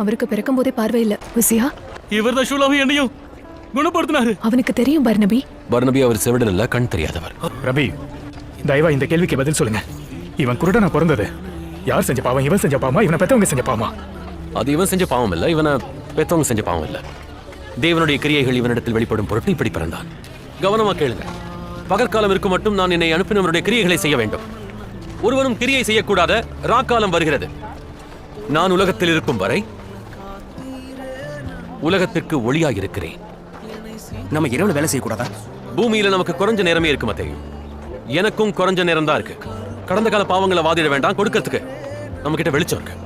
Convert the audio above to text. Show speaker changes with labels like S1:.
S1: அவருக்கு பிறக்கும் போதே பார்வை இல்ல. உசியா,
S2: இவர்தான் ஷூலாவை என்னையும் குணப்படுத்தினாரு.
S1: அவனுக்கு தெரியும் பர்னபி.
S3: பர்னபி அவர் செவிடன் இல்ல, கண் தெரியாதவர்.
S4: ரபி, தயவா இந்த கேள்விக்கு பதில் சொல்லுங்க. இவன் குருடனா பிறந்தது யார் செஞ்ச பாவம்? இவன் செஞ்ச பாவமா, இவனை பெத்தவங்க செஞ்ச பாவமா?
S3: அது இவன் செஞ்ச பாவம் இல்ல, இவனை பெத்தவங்க செஞ்ச பாவம் இல்ல. தேவனுடைய கிரியைகள் இவனிடத்தில் வெளிப்படும் பொருட்டு இப்படி பிறந்தான். கவனமா கேளுங்க. பகற்காலம் இருக்கும் மட்டும் நான் என்னை அனுப்பினவருடைய கிரியைகளை செய்ய வேண்டும். ஒருவனும் கிரியை செய்யக்கூடாத ராக்காலம் வருகிறது. நான் உலகத்தில் இருக்கும் வரை உலகத்திற்கு ஒளியாக இருக்கிறேன்.
S5: நம்ம இரவுல வேலை செய்யக்கூடாதா?
S3: பூமியில நமக்கு குறைஞ்ச நேரமே இருக்கு மத்தேயு. எனக்கும் குறைஞ்ச நேரம் தான் இருக்கு. கடந்த கால பாவங்களை வாதிட வேண்டாம், கொடுக்கறதுக்கு நம்ம கிட்ட வெளிச்சம் இருக்கு.